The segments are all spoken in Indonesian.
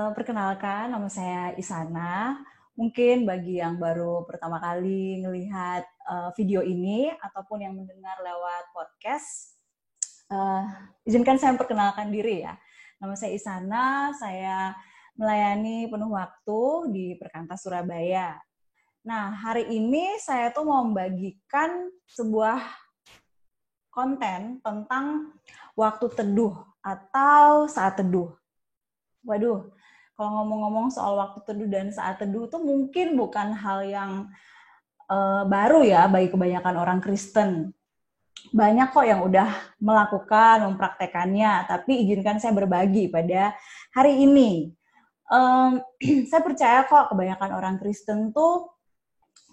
Perkenalkan, nama saya Isana. Mungkin bagi yang baru pertama kali melihat video ini ataupun yang mendengar lewat podcast, izinkan saya memperkenalkan diri ya. Nama saya Isana, saya melayani penuh waktu di Perkantas Surabaya. Nah, hari ini saya tuh mau membagikan sebuah konten tentang waktu teduh atau saat teduh. Waduh, kalau ngomong-ngomong soal waktu teduh dan saat teduh itu mungkin bukan hal yang baru ya bagi kebanyakan orang Kristen. Banyak kok yang udah melakukan, mempraktekannya, tapi izinkan saya berbagi pada hari ini. Saya percaya kok kebanyakan orang Kristen tuh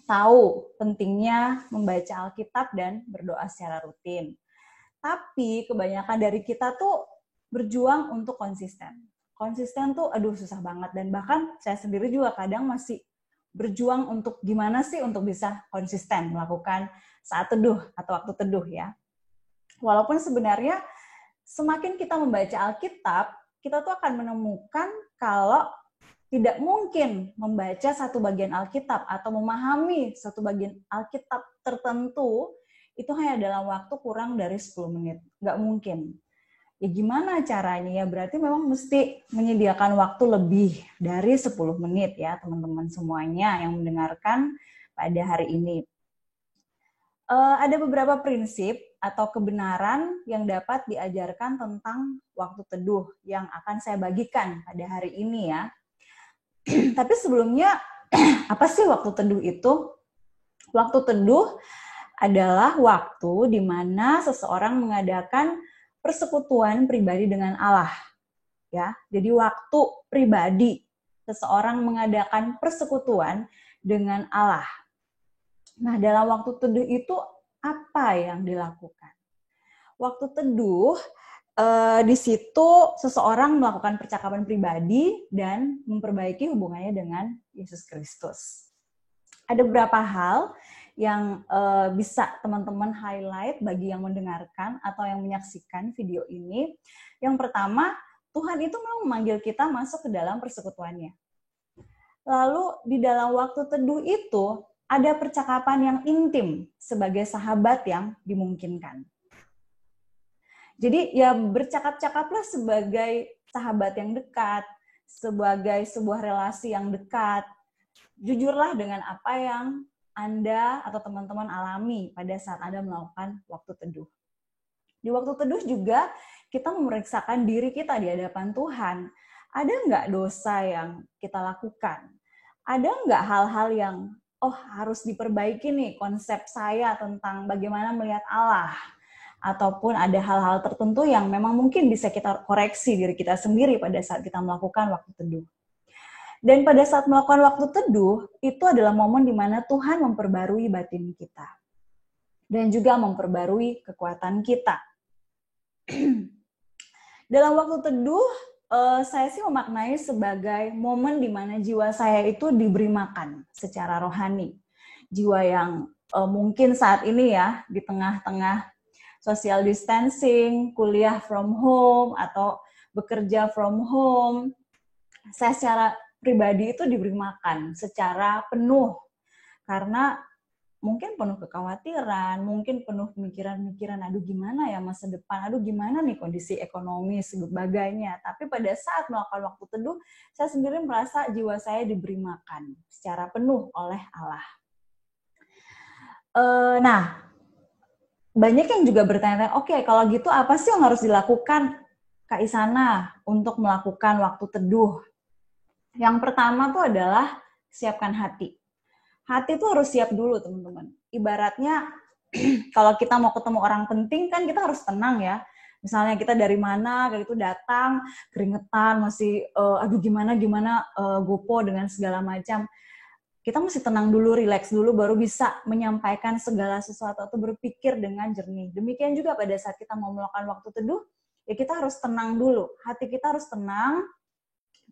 tahu pentingnya membaca Alkitab dan berdoa secara rutin. Tapi kebanyakan dari kita tuh berjuang untuk konsisten. Konsisten tuh aduh susah banget, dan bahkan saya sendiri juga kadang masih berjuang untuk gimana sih untuk bisa konsisten melakukan saat teduh atau waktu teduh ya. Walaupun sebenarnya semakin kita membaca Alkitab, kita tuh akan menemukan kalau tidak mungkin membaca satu bagian Alkitab atau memahami satu bagian Alkitab tertentu itu hanya dalam waktu kurang dari 10 menit. Nggak mungkin. Ya gimana caranya? Ya berarti memang mesti menyediakan waktu lebih dari 10 menit ya teman-teman semuanya yang mendengarkan pada hari ini. Ada beberapa prinsip atau kebenaran yang dapat diajarkan tentang waktu teduh yang akan saya bagikan pada hari ini ya. Tapi sebelumnya, apa sih waktu teduh itu? Waktu teduh adalah waktu di mana seseorang mengadakan persekutuan pribadi dengan Allah. Ya, jadi waktu pribadi seseorang mengadakan persekutuan dengan Allah. Nah, dalam waktu teduh itu apa yang dilakukan? Waktu teduh di situ seseorang melakukan percakapan pribadi dan memperbaiki hubungannya dengan Yesus Kristus. Ada beberapa hal yang bisa teman-teman highlight bagi yang mendengarkan atau yang menyaksikan video ini. Yang pertama, Tuhan itu mau memanggil kita masuk ke dalam persekutuannya. Lalu di dalam waktu teduh itu ada percakapan yang intim sebagai sahabat yang dimungkinkan. Jadi ya bercakap-cakaplah sebagai sahabat yang dekat, sebagai sebuah relasi yang dekat. Jujurlah dengan apa yang Anda atau teman-teman alami pada saat Anda melakukan waktu teduh. Di waktu teduh juga kita memeriksakan diri kita di hadapan Tuhan. Ada nggak dosa yang kita lakukan? Ada nggak hal-hal yang harus diperbaiki nih konsep saya tentang bagaimana melihat Allah? Ataupun ada hal-hal tertentu yang memang mungkin bisa kita koreksi diri kita sendiri pada saat kita melakukan waktu teduh. Dan pada saat melakukan waktu teduh, itu adalah momen di mana Tuhan memperbarui batin kita. Dan juga memperbarui kekuatan kita. Dalam waktu teduh, saya sih memaknai sebagai momen di mana jiwa saya itu diberi makan secara rohani. Jiwa yang mungkin saat ini ya, di tengah-tengah social distancing, kuliah from home, atau bekerja from home, saya secara pribadi itu diberi makan secara penuh. Karena mungkin penuh kekhawatiran, mungkin penuh pemikiran-pemikiran, aduh gimana ya masa depan, aduh gimana nih kondisi ekonomi, sebagainya. Tapi pada saat melakukan waktu teduh, saya sendiri merasa jiwa saya diberi makan secara penuh oleh Allah. Nah, banyak yang juga bertanya, oke, kalau gitu apa sih yang harus dilakukan Kak Isana untuk melakukan waktu teduh? Yang pertama tuh adalah siapkan hati. Hati tuh harus siap dulu, teman-teman. Ibaratnya kalau kita mau ketemu orang penting kan kita harus tenang ya. Misalnya kita dari mana kayak gitu datang, keringetan, masih aduh gimana gopo dengan segala macam. Kita mesti tenang dulu, rileks dulu, baru bisa menyampaikan segala sesuatu atau berpikir dengan jernih. Demikian juga pada saat kita mau melakukan waktu teduh, ya kita harus tenang dulu. Hati kita harus tenang,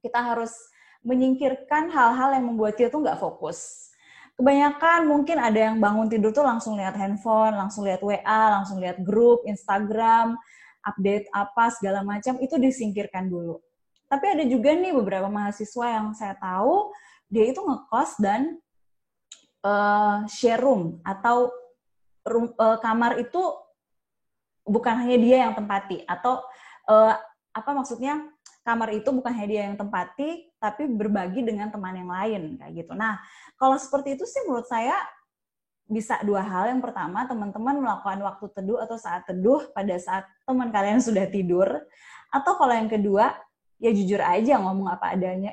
kita harus menyingkirkan hal-hal yang membuat kita tuh nggak fokus. Kebanyakan mungkin ada yang bangun tidur tuh langsung lihat handphone, langsung lihat WA, langsung lihat grup, Instagram, update apa, segala macam, itu disingkirkan dulu. Tapi ada juga nih beberapa mahasiswa yang saya tahu dia itu ngekos dan share room atau kamar itu bukan hanya dia yang tempati, atau apa maksudnya, kamar itu bukan hanya dia yang tempati tapi berbagi dengan teman yang lain kayak gitu. Nah, kalau seperti itu sih menurut saya bisa dua hal. Yang pertama, teman-teman melakukan waktu teduh atau saat teduh pada saat teman kalian sudah tidur. Atau kalau yang kedua, ya jujur aja ngomong apa adanya.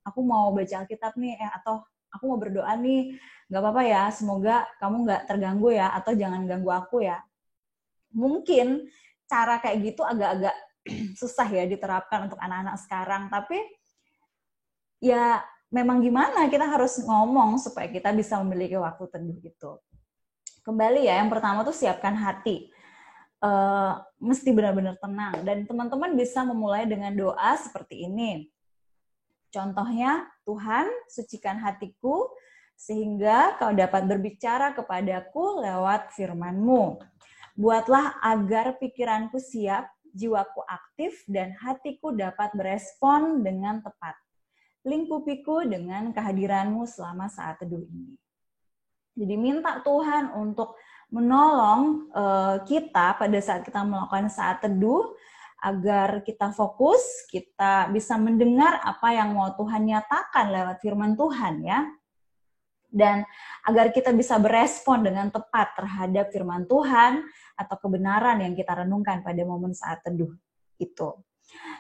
Aku mau baca Alkitab nih, atau aku mau berdoa nih, nggak apa-apa ya, semoga kamu nggak terganggu ya, atau jangan ganggu aku ya. Mungkin cara kayak gitu agak-agak susah ya diterapkan untuk anak-anak sekarang, tapi ya memang gimana, kita harus ngomong supaya kita bisa memiliki waktu teduh itu. Kembali ya, yang pertama tuh siapkan hati. Mesti benar-benar tenang, dan teman-teman bisa memulai dengan doa seperti ini. Contohnya, Tuhan, sucikan hatiku sehingga kau dapat berbicara kepadaku lewat firman-Mu. Buatlah agar pikiranku siap, jiwaku aktif, dan hatiku dapat berespon dengan tepat. Lingkupiku dengan kehadiran-Mu selama saat teduh ini. Jadi minta Tuhan untuk menolong kita pada saat kita melakukan saat teduh, agar kita fokus, kita bisa mendengar apa yang mau Tuhan nyatakan lewat firman Tuhan ya. Dan agar kita bisa berespon dengan tepat terhadap firman Tuhan atau kebenaran yang kita renungkan pada momen saat teduh itu.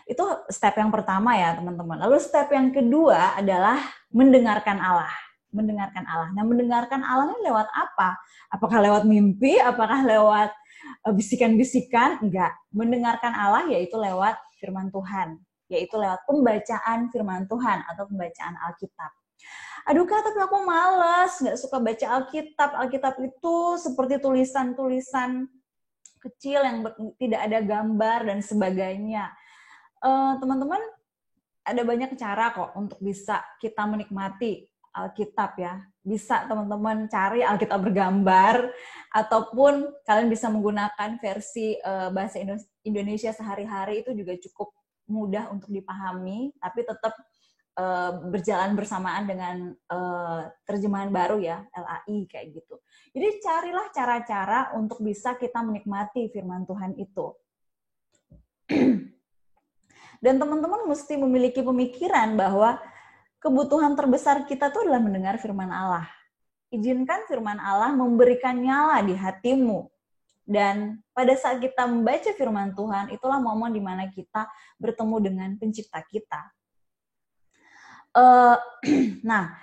Itu step yang pertama ya teman-teman. Lalu step yang kedua adalah mendengarkan Allah. Mendengarkan Allah. Nah, mendengarkan Allah ini lewat apa? Apakah lewat mimpi? Apakah lewat bisikan-bisikan? Enggak. Mendengarkan Allah yaitu lewat firman Tuhan. Yaitu lewat pembacaan firman Tuhan atau pembacaan Alkitab. Aduh Kak, tapi aku malas, nggak suka baca Alkitab. Alkitab itu seperti tulisan-tulisan kecil yang tidak ada gambar dan sebagainya. Teman-teman, ada banyak cara kok untuk bisa kita menikmati Alkitab ya. Bisa teman-teman cari Alkitab bergambar, ataupun kalian bisa menggunakan versi bahasa Indonesia sehari-hari, itu juga cukup mudah untuk dipahami, tapi tetap berjalan bersamaan dengan terjemahan baru ya, LAI kayak gitu. Jadi carilah cara-cara untuk bisa kita menikmati firman Tuhan itu. Dan teman-teman mesti memiliki pemikiran bahwa kebutuhan terbesar kita itu adalah mendengar firman Allah. Izinkan firman Allah memberikan nyala di hatimu. Dan pada saat kita membaca firman Tuhan, itulah momen di mana kita bertemu dengan pencipta kita. Nah,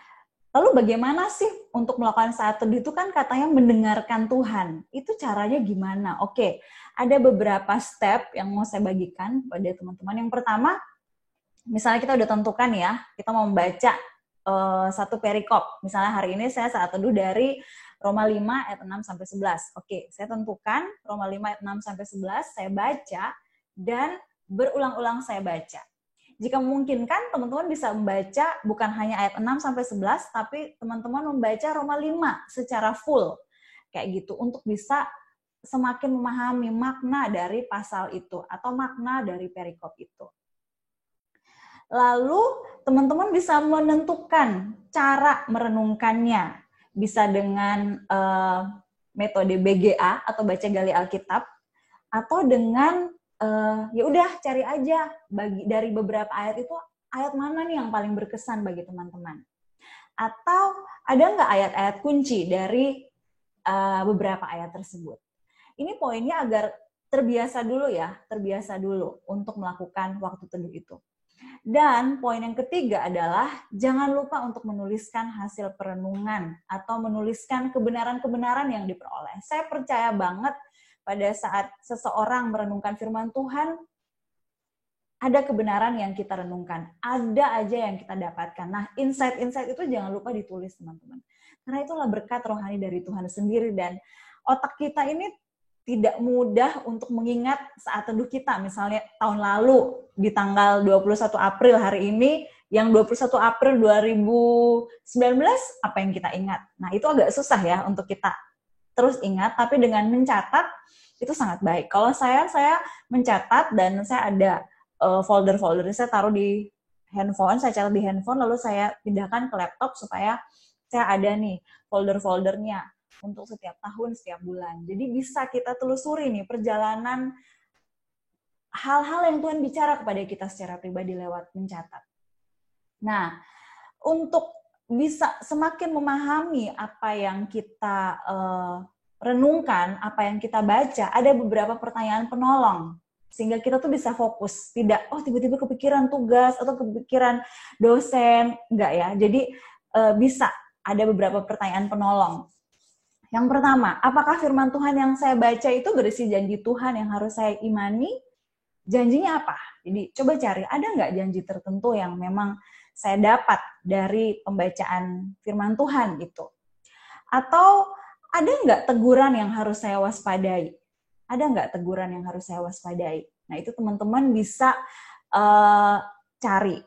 lalu bagaimana sih untuk melakukan saat teduh itu? Kan katanya mendengarkan Tuhan. Itu caranya gimana? Oke, ada beberapa step yang mau saya bagikan pada teman-teman. Yang pertama, misalnya kita udah tentukan ya, kita mau membaca satu perikop. Misalnya hari ini saya saat teduh dari Roma 5 ayat 6 sampai 11. Oke, saya tentukan Roma 5 ayat 6 sampai 11, saya baca dan berulang-ulang saya baca. Jika memungkinkan, teman-teman bisa membaca bukan hanya ayat 6 sampai 11, tapi teman-teman membaca Roma 5 secara full. Kayak gitu, untuk bisa semakin memahami makna dari pasal itu atau makna dari perikop itu. Lalu teman-teman bisa menentukan cara merenungkannya. Bisa dengan metode BGA atau baca gali Alkitab, atau dengan ya udah cari aja dari beberapa ayat itu, ayat mana nih yang paling berkesan bagi teman-teman. Atau ada nggak ayat-ayat kunci dari beberapa ayat tersebut. Ini poinnya agar terbiasa dulu untuk melakukan waktu teduh itu. Dan poin yang ketiga adalah jangan lupa untuk menuliskan hasil perenungan atau menuliskan kebenaran-kebenaran yang diperoleh. Saya percaya banget pada saat seseorang merenungkan firman Tuhan, ada kebenaran yang kita renungkan, ada aja yang kita dapatkan. Nah, insight-insight itu jangan lupa ditulis, teman-teman. Karena itulah berkat rohani dari Tuhan sendiri, dan otak kita ini tidak mudah untuk mengingat saat teduh kita. Misalnya tahun lalu di tanggal 21 April hari ini, yang 21 April 2019, apa yang kita ingat? Nah, itu agak susah ya untuk kita terus ingat, tapi dengan mencatat itu sangat baik. Kalau saya mencatat dan saya ada folder-foldernya saya taruh di handphone, saya catat di handphone, lalu saya pindahkan ke laptop supaya saya ada nih folder-foldernya untuk setiap tahun, setiap bulan. Jadi bisa kita telusuri nih perjalanan hal-hal yang Tuhan bicara kepada kita secara pribadi lewat mencatat. Nah, untuk bisa semakin memahami apa yang kita renungkan, apa yang kita baca, ada beberapa pertanyaan penolong sehingga kita tuh bisa fokus, tidak tiba-tiba kepikiran tugas atau kepikiran dosen, enggak ya. Jadi bisa ada beberapa pertanyaan penolong. Yang pertama, apakah firman Tuhan yang saya baca itu berisi janji Tuhan yang harus saya imani? Janjinya apa? Jadi coba cari, ada nggak janji tertentu yang memang saya dapat dari pembacaan firman Tuhan itu? Atau ada nggak teguran yang harus saya waspadai? Ada nggak teguran yang harus saya waspadai? Nah, itu teman-teman bisa cari.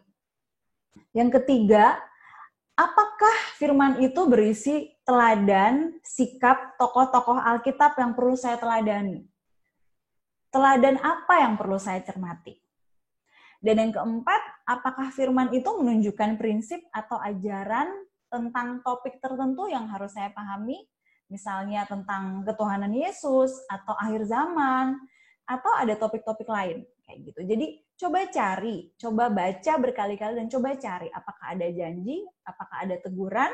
Yang ketiga, apakah firman itu berisi teladan, sikap tokoh-tokoh Alkitab yang perlu saya teladani? Teladan apa yang perlu saya cermati? Dan yang keempat, apakah firman itu menunjukkan prinsip atau ajaran tentang topik tertentu yang harus saya pahami? Misalnya tentang ketuhanan Yesus, atau akhir zaman, atau ada topik-topik lain. Kayak gitu. Jadi coba cari, coba baca berkali-kali dan coba cari apakah ada janji, apakah ada teguran,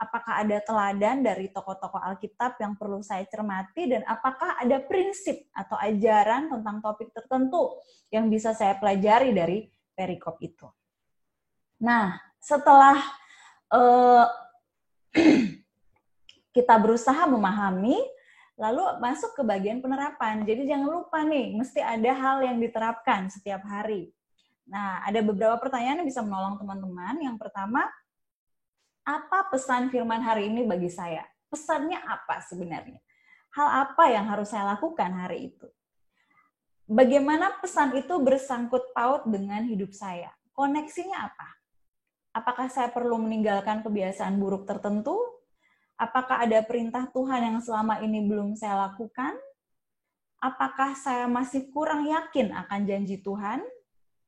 apakah ada teladan dari tokoh-tokoh Alkitab yang perlu saya cermati, dan apakah ada prinsip atau ajaran tentang topik tertentu yang bisa saya pelajari dari perikop itu. Nah, setelah kita berusaha memahami, lalu masuk ke bagian penerapan. Jadi jangan lupa nih, mesti ada hal yang diterapkan setiap hari. Nah, ada beberapa pertanyaan yang bisa menolong teman-teman. Yang pertama, apa pesan firman hari ini bagi saya? Pesannya apa sebenarnya? Hal apa yang harus saya lakukan hari itu? Bagaimana pesan itu bersangkut paut dengan hidup saya? Koneksinya apa? Apakah saya perlu meninggalkan kebiasaan buruk tertentu? Apakah ada perintah Tuhan yang selama ini belum saya lakukan? Apakah saya masih kurang yakin akan janji Tuhan?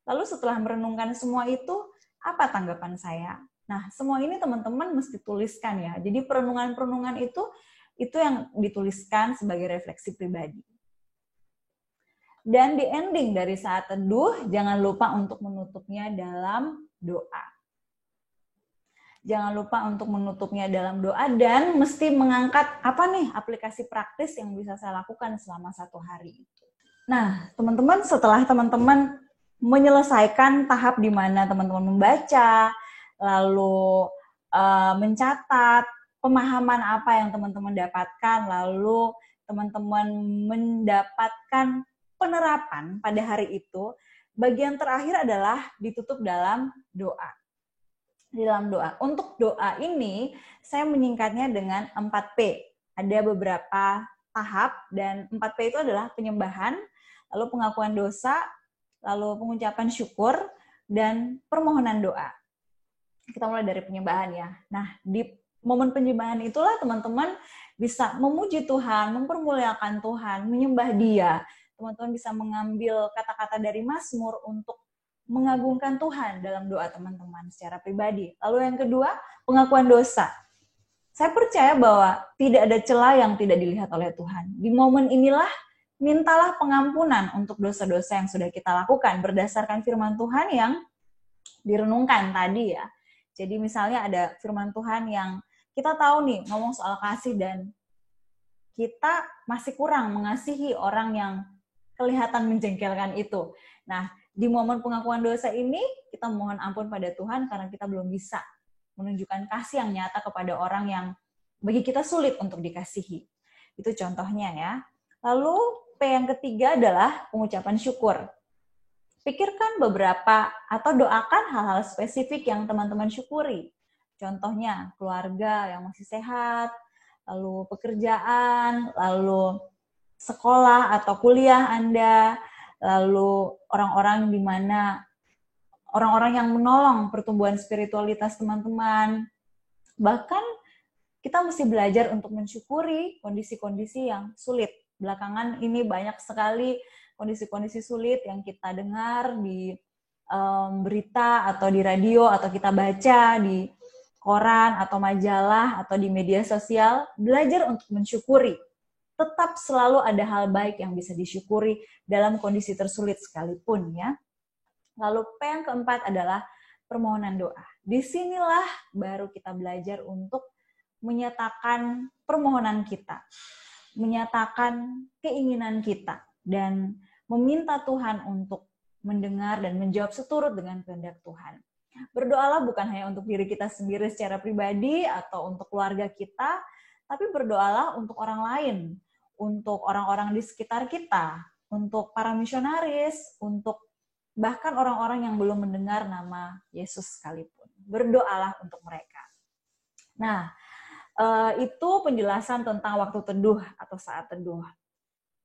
Lalu setelah merenungkan semua itu, apa tanggapan saya? Nah, semua ini teman-teman mesti tuliskan ya. Jadi perenungan-perenungan itu yang dituliskan sebagai refleksi pribadi. Dan di ending dari saat teduh, jangan lupa untuk menutupnya dalam doa. Jangan lupa untuk menutupnya dalam doa dan mesti mengangkat apa nih aplikasi praktis yang bisa saya lakukan selama satu hari itu. Nah, teman-teman, setelah teman-teman menyelesaikan tahap di mana teman-teman membaca, lalu mencatat pemahaman apa yang teman-teman dapatkan, lalu teman-teman mendapatkan penerapan pada hari itu, bagian terakhir adalah ditutup dalam doa. Di dalam doa. Untuk doa ini, saya menyingkatnya dengan 4P. Ada beberapa tahap, dan 4P itu adalah penyembahan, lalu pengakuan dosa, lalu pengucapan syukur, dan permohonan doa. Kita mulai dari penyembahan ya. Nah, di momen penyembahan itulah teman-teman bisa memuji Tuhan, mempermuliakan Tuhan, menyembah Dia. Teman-teman bisa mengambil kata-kata dari Mazmur untuk mengagungkan Tuhan dalam doa teman-teman secara pribadi. Lalu yang kedua, pengakuan dosa. Saya percaya bahwa tidak ada celah yang tidak dilihat oleh Tuhan. Di momen inilah, mintalah pengampunan untuk dosa-dosa yang sudah kita lakukan berdasarkan firman Tuhan yang direnungkan tadi ya. Jadi misalnya ada firman Tuhan yang kita tahu nih, ngomong soal kasih dan kita masih kurang mengasihi orang yang kelihatan menjengkelkan itu. Nah, di momen pengakuan dosa ini, kita mohon ampun pada Tuhan karena kita belum bisa menunjukkan kasih yang nyata kepada orang yang bagi kita sulit untuk dikasihi. Itu contohnya ya. Lalu P yang ketiga adalah pengucapan syukur. Pikirkan beberapa atau doakan hal-hal spesifik yang teman-teman syukuri. Contohnya keluarga yang masih sehat, lalu pekerjaan, lalu sekolah atau kuliah Anda, lalu orang-orang di mana orang-orang yang menolong pertumbuhan spiritualitas teman-teman. Bahkan kita mesti belajar untuk mensyukuri kondisi-kondisi yang sulit. Belakangan ini banyak sekali kondisi-kondisi sulit yang kita dengar di berita atau di radio atau kita baca di koran atau majalah atau di media sosial, belajar untuk mensyukuri. Tetap selalu ada hal baik yang bisa disyukuri dalam kondisi tersulit sekalipun ya. Lalu P yang keempat adalah permohonan doa. Disinilah baru kita belajar untuk menyatakan permohonan kita, menyatakan keinginan kita, dan meminta Tuhan untuk mendengar dan menjawab seturut dengan kehendak Tuhan. Berdoalah bukan hanya untuk diri kita sendiri secara pribadi atau untuk keluarga kita, tapi berdoalah untuk orang lain, untuk orang-orang di sekitar kita, untuk para misionaris, untuk bahkan orang-orang yang belum mendengar nama Yesus sekalipun. Berdoalah untuk mereka. Nah, itu penjelasan tentang waktu teduh atau saat teduh.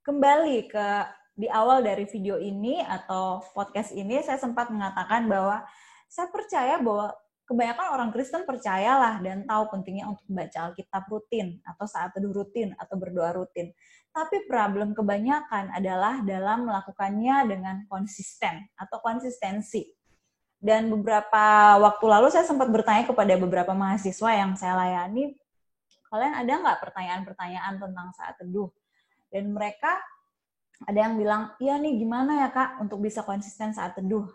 Kembali ke di awal dari video ini atau podcast ini, saya sempat mengatakan bahwa saya percaya bahwa kebanyakan orang Kristen percayalah dan tahu pentingnya untuk membaca Alkitab rutin atau saat teduh rutin atau berdoa rutin. Tapi problem kebanyakan adalah dalam melakukannya dengan konsisten atau konsistensi. Dan beberapa waktu lalu saya sempat bertanya kepada beberapa mahasiswa yang saya layani, kalian ada nggak pertanyaan-pertanyaan tentang saat teduh? Dan mereka ada yang bilang, iya nih gimana ya Kak untuk bisa konsisten saat teduh?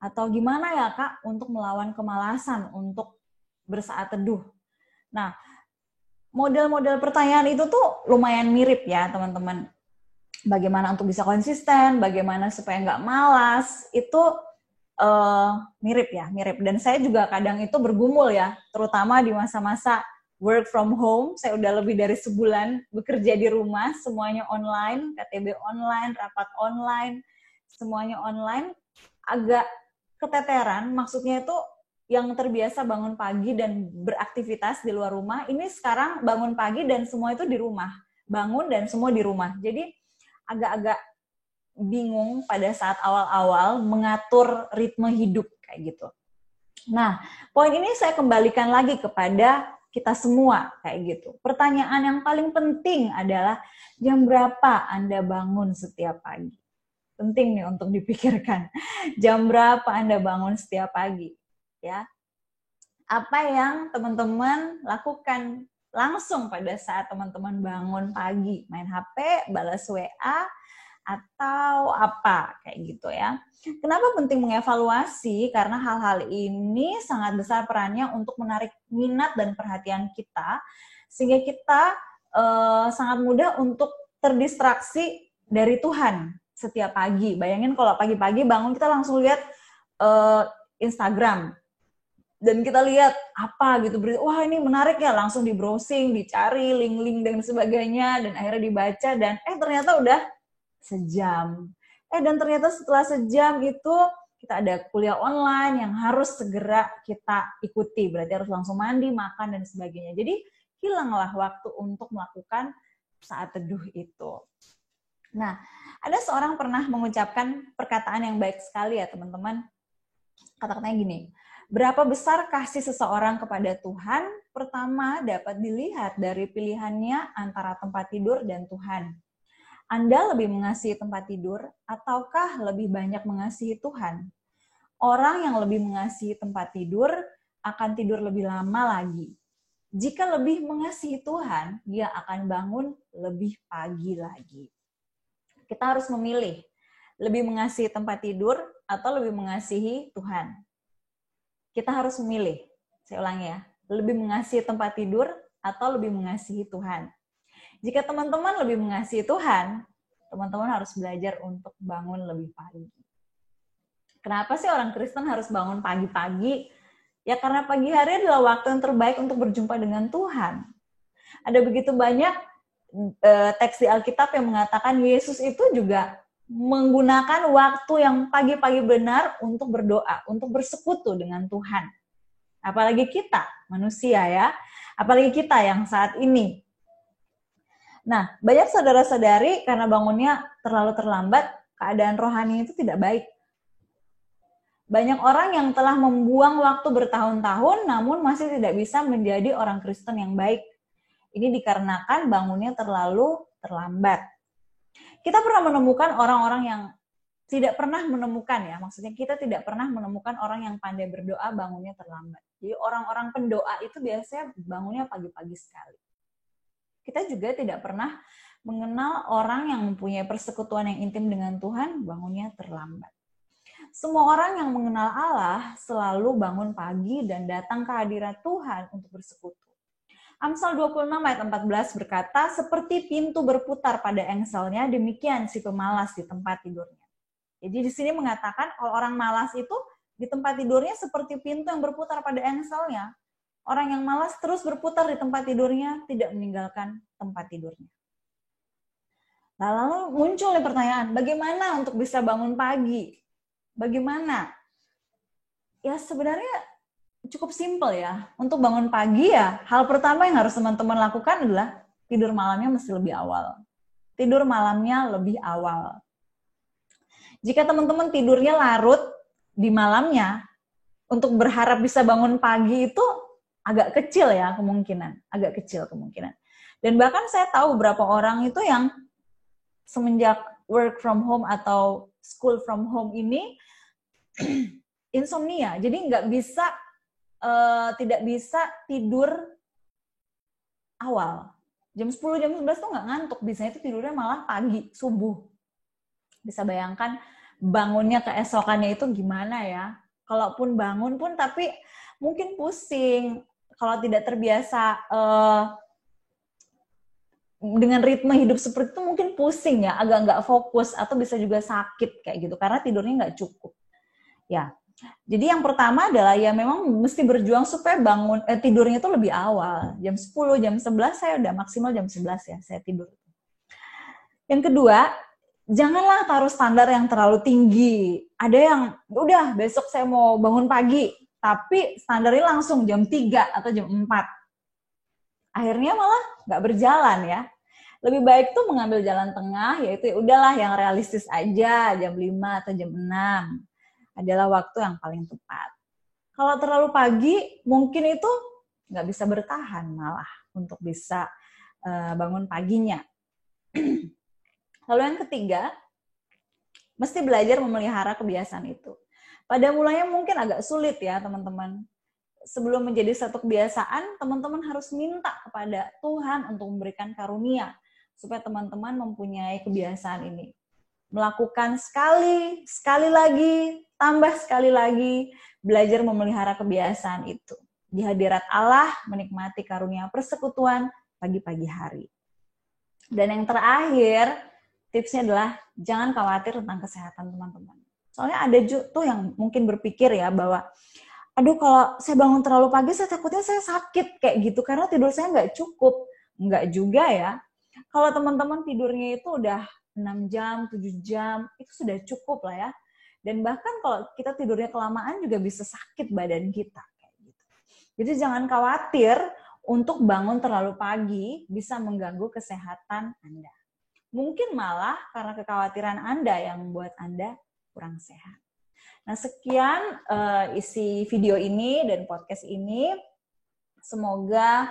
Atau gimana ya Kak untuk melawan kemalasan untuk bersaat teduh? Nah, model-model pertanyaan itu tuh lumayan mirip ya teman-teman. Bagaimana untuk bisa konsisten, bagaimana supaya nggak malas, itu mirip ya, mirip. Dan saya juga kadang itu bergumul ya, terutama di masa-masa work from home. Saya udah lebih dari sebulan bekerja di rumah, semuanya online, KTB online, rapat online, semuanya online. Agak keteteran, maksudnya itu yang terbiasa bangun pagi dan beraktivitas di luar rumah, ini sekarang bangun pagi dan semua itu di rumah. Bangun dan semua di rumah. Jadi agak-agak bingung pada saat awal-awal mengatur ritme hidup kayak gitu. Nah, poin ini saya kembalikan lagi kepada kita semua kayak gitu. Pertanyaan yang paling penting adalah jam berapa Anda bangun setiap pagi? Penting nih untuk dipikirkan. Jam berapa Anda bangun setiap pagi? Ya. Apa yang teman-teman lakukan langsung pada saat teman-teman bangun pagi? Main HP, balas WA, atau apa kayak gitu ya. Kenapa penting mengevaluasi? Karena hal-hal ini sangat besar perannya untuk menarik minat dan perhatian kita, sehingga kita sangat mudah untuk terdistraksi dari Tuhan setiap pagi. Bayangin kalau pagi-pagi bangun kita langsung lihat Instagram dan kita lihat apa gitu, wah ini menarik ya, langsung di browsing, dicari link-link dan sebagainya, dan akhirnya dibaca dan ternyata udah sejam. Dan ternyata setelah sejam itu kita ada kuliah online yang harus segera kita ikuti. Berarti harus langsung mandi, makan, dan sebagainya. Jadi hilanglah waktu untuk melakukan saat teduh itu. Nah, ada seorang pernah mengucapkan perkataan yang baik sekali ya teman-teman. Kata-katanya gini, berapa besar kasih seseorang kepada Tuhan? Pertama dapat dilihat dari pilihannya antara tempat tidur dan Tuhan. Anda lebih mengasihi tempat tidur ataukah lebih banyak mengasihi Tuhan? Orang yang lebih mengasihi tempat tidur akan tidur lebih lama lagi. Jika lebih mengasihi Tuhan, dia akan bangun lebih pagi lagi. Kita harus memilih, lebih mengasihi tempat tidur atau lebih mengasihi Tuhan. Kita harus memilih, saya ulangi ya, lebih mengasihi tempat tidur atau lebih mengasihi Tuhan. Jika teman-teman lebih mengasihi Tuhan, teman-teman harus belajar untuk bangun lebih pagi. Kenapa sih orang Kristen harus bangun pagi-pagi? Ya karena pagi hari adalah waktu yang terbaik untuk berjumpa dengan Tuhan. Ada begitu banyak teks di Alkitab yang mengatakan Yesus itu juga menggunakan waktu yang pagi-pagi benar untuk berdoa, untuk bersekutu dengan Tuhan. Apalagi kita, manusia ya. Apalagi kita yang saat ini. Nah, banyak saudara-saudari karena bangunnya terlalu terlambat, keadaan rohani itu tidak baik. Banyak orang yang telah membuang waktu bertahun-tahun namun masih tidak bisa menjadi orang Kristen yang baik. Ini dikarenakan bangunnya terlalu terlambat. Kita pernah menemukan orang-orang yang tidak pernah menemukan ya, maksudnya kita tidak pernah menemukan orang yang pandai berdoa bangunnya terlambat. Jadi orang-orang pendoa itu biasanya bangunnya pagi-pagi sekali. Kita juga tidak pernah mengenal orang yang mempunyai persekutuan yang intim dengan Tuhan bangunnya terlambat. Semua orang yang mengenal Allah selalu bangun pagi dan datang ke hadirat Tuhan untuk bersekutu. Amsal 26 ayat 14 berkata, seperti pintu berputar pada engselnya, demikian si pemalas di tempat tidurnya. Jadi di sini mengatakan kalau orang malas itu di tempat tidurnya seperti pintu yang berputar pada engselnya. Orang yang malas terus berputar di tempat tidurnya, tidak meninggalkan tempat tidurnya. Lalu muncul nih pertanyaan, bagaimana untuk bisa bangun pagi? Bagaimana? Ya sebenarnya cukup simpel ya. Untuk bangun pagi ya, hal pertama yang harus teman-teman lakukan adalah tidur malamnya mesti lebih awal. Tidur malamnya lebih awal. Jika teman-teman tidurnya larut di malamnya, untuk berharap bisa bangun pagi itu agak kecil ya kemungkinan. Agak kecil kemungkinan. Dan bahkan saya tahu beberapa orang itu yang semenjak work from home atau school from home ini, insomnia, jadi tidak bisa tidur awal. Jam 10, jam 11 tuh nggak ngantuk, biasanya itu tidurnya malah pagi, subuh. Bisa bayangkan bangunnya keesokannya itu gimana ya. Kalaupun bangun pun tapi mungkin pusing, kalau tidak terbiasa dengan ritme hidup seperti itu mungkin pusing ya, agak nggak fokus, atau bisa juga sakit kayak gitu, karena tidurnya nggak cukup. Ya, jadi yang pertama adalah ya memang mesti berjuang supaya tidurnya itu lebih awal. Jam 10, jam 11 saya udah maksimal jam 11 ya saya tidur. Yang kedua, janganlah taruh standar yang terlalu tinggi. Ada yang udah besok saya mau bangun pagi, tapi standarnya langsung jam 3 atau jam 4. Akhirnya malah nggak berjalan ya. Lebih baik tuh mengambil jalan tengah, yaitu udahlah yang realistis aja, jam 5 atau jam 6. Adalah waktu yang paling tepat. Kalau terlalu pagi, mungkin itu nggak bisa bertahan malah untuk bisa bangun paginya. Lalu yang ketiga, mesti belajar memelihara kebiasaan itu. Pada mulanya mungkin agak sulit ya teman-teman. Sebelum menjadi satu kebiasaan, teman-teman harus minta kepada Tuhan untuk memberikan karunia supaya teman-teman mempunyai kebiasaan ini. Melakukan sekali lagi, tambah sekali lagi, belajar memelihara kebiasaan itu. Di hadirat Allah, menikmati karunia persekutuan pagi-pagi hari. Dan yang terakhir, tipsnya adalah jangan khawatir tentang kesehatan teman-teman. Soalnya ada tuh yang mungkin berpikir ya bahwa aduh kalau saya bangun terlalu pagi saya takutnya saya sakit kayak gitu karena tidur saya nggak cukup. Nggak juga ya. Kalau teman-teman tidurnya itu udah 6 jam, 7 jam, itu sudah cukup lah ya. Dan bahkan kalau kita tidurnya kelamaan juga bisa sakit badan kita. Kayak gitu. Jadi jangan khawatir untuk bangun terlalu pagi bisa mengganggu kesehatan Anda. Mungkin malah karena kekhawatiran Anda yang membuat Anda kurang sehat. Nah, sekian isi video ini dan podcast ini. Semoga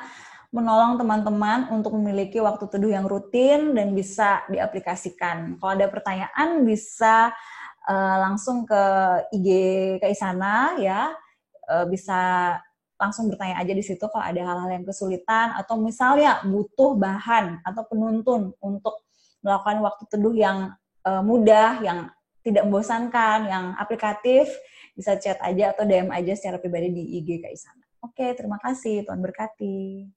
menolong teman-teman untuk memiliki waktu teduh yang rutin dan bisa diaplikasikan. Kalau ada pertanyaan bisa langsung ke IG Kaisana ya. Bisa langsung bertanya aja di situ kalau ada hal-hal yang kesulitan atau misalnya butuh bahan atau penuntun untuk melakukan waktu teduh yang mudah, yang tidak membosankan, yang aplikatif, bisa chat aja atau DM aja secara pribadi di IG Kaisana. Oke, terima kasih. Tuhan berkati.